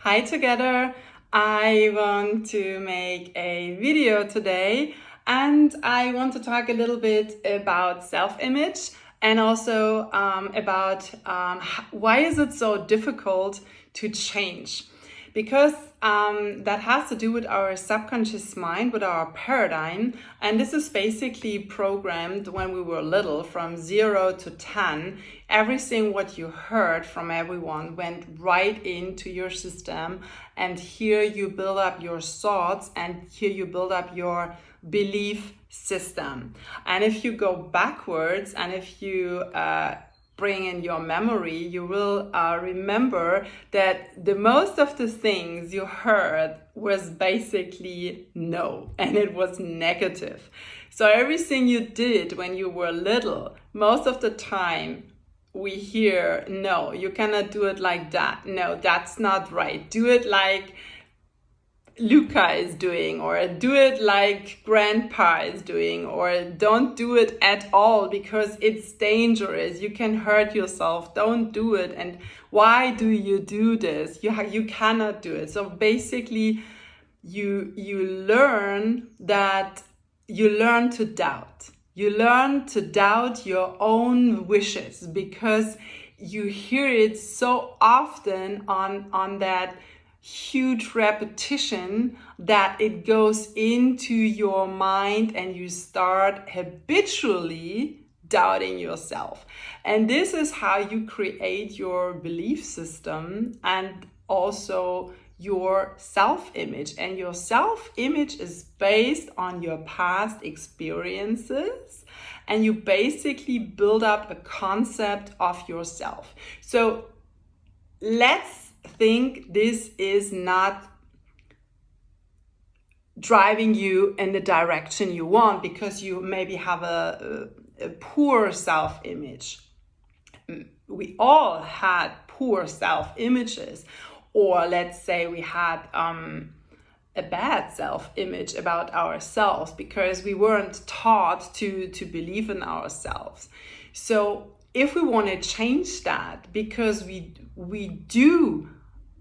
Hi together. I want to make a video today and I want to talk a little bit about self-image and also about why is it so difficult to change? Because that has to do with our subconscious mind, with our paradigm. And this is basically programmed when we were little, from 0 to 10. Everything what you heard from everyone went right into your system. And here you build up your thoughts and here you build up your belief system. And if you go backwards and if you bring in your memory, you will remember that the most of the things you heard was basically no, and it was negative. So everything you did when you were little, most of the time we hear, no, you cannot do it like that. No, that's not right. Do it like Luca is doing, or do it like grandpa is doing, or don't do it at all because it's dangerous. You can hurt yourself. Don't do it. And why do you do this? You cannot do it. So basically you learn that you learn to doubt. You learn to doubt your own wishes because you hear it so often on that huge repetition that it goes into your mind and you start habitually doubting yourself. And this is how you create your belief system and also your self-image. And your self-image is based on your past experiences, and you basically build up a concept of yourself. So let's think this is not driving you in the direction you want because you maybe have a poor self-image. We all had poor self-images, or let's say we had a bad self-image about ourselves because we weren't taught to believe in ourselves. So if we want to change that, because we do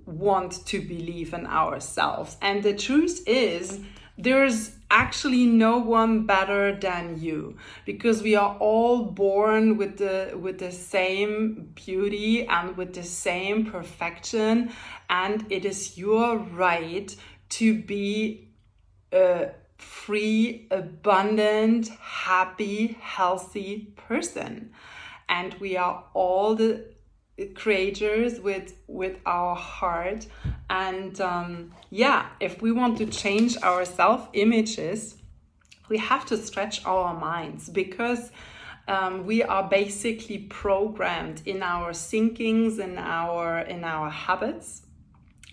want to believe in ourselves, and the truth is there's actually no one better than you, because we are all born with the same beauty and with the same perfection, and it is your right to be a free, abundant, happy, healthy person. And we are all the creators with our heart. And if we want to change our self-images, we have to stretch our minds, because we are basically programmed in our thinkings, in our habits,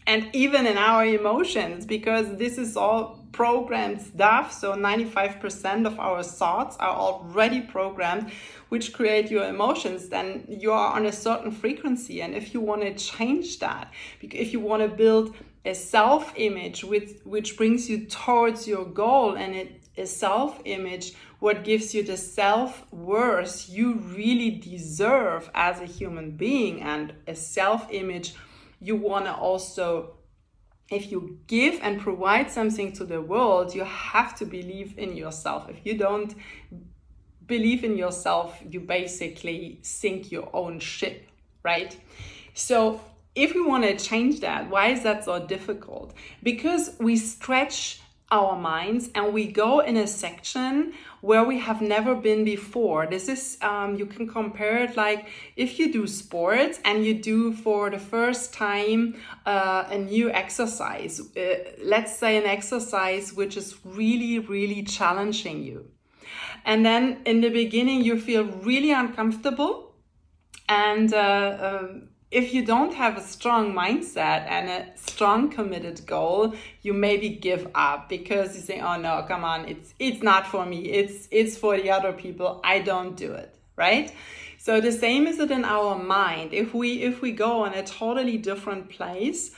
and even in our emotions, because this is all programmed stuff. So 95% of our thoughts are already programmed, which create your emotions. Then you are on a certain frequency. And if you want to change that, if you want to build a self-image which brings you towards your goal, and a self-image what gives you the self-worth you really deserve as a human being, and a self-image you want to also, if you give and provide something to the world, you have to believe in yourself. If you don't believe in yourself, you basically sink your own ship, right? So if we want to change that, why is that so difficult? Because we stretch our minds and we go in a section where we have never been before. This is, you can compare it like if you do sports and you do for the first time a new exercise. Let's say an exercise which is really, really challenging you. And then in the beginning you feel really uncomfortable, and if you don't have a strong mindset and a strong committed goal, you maybe give up because you say, oh no, come on, it's not for me, it's for the other people, I don't do it, right? So the same is it in our mind. If we go in a totally different place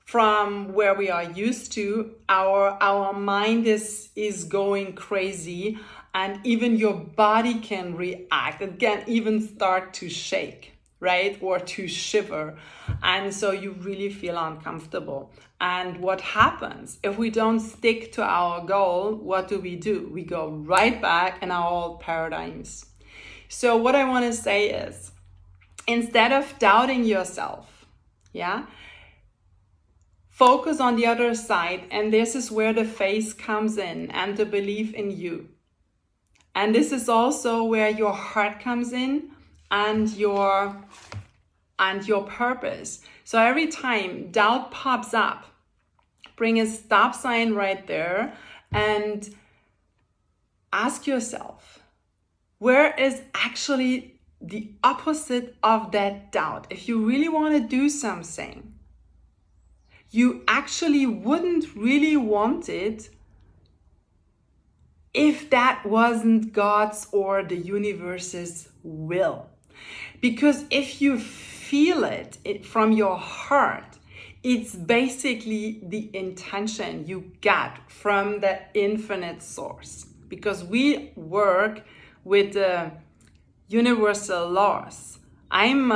from where we are used to, our mind is going crazy, and even your body can react. It can even start to shake. right? Or to shiver. And so you really feel uncomfortable. And what happens if we don't stick to our goal? What do? We go right back in our old paradigms. So what I want to say is, instead of doubting yourself, focus on the other side. And this is where the faith comes in, and the belief in you. And this is also where your heart comes in, and your purpose. So every time doubt pops up, bring a stop sign right there and ask yourself, where is actually the opposite of that doubt? If you really want to do something, you actually wouldn't really want it if that wasn't God's or the universe's will. Because if you feel it from your heart, it's basically the intention you get from the infinite source. Because we work with the universal laws. I'm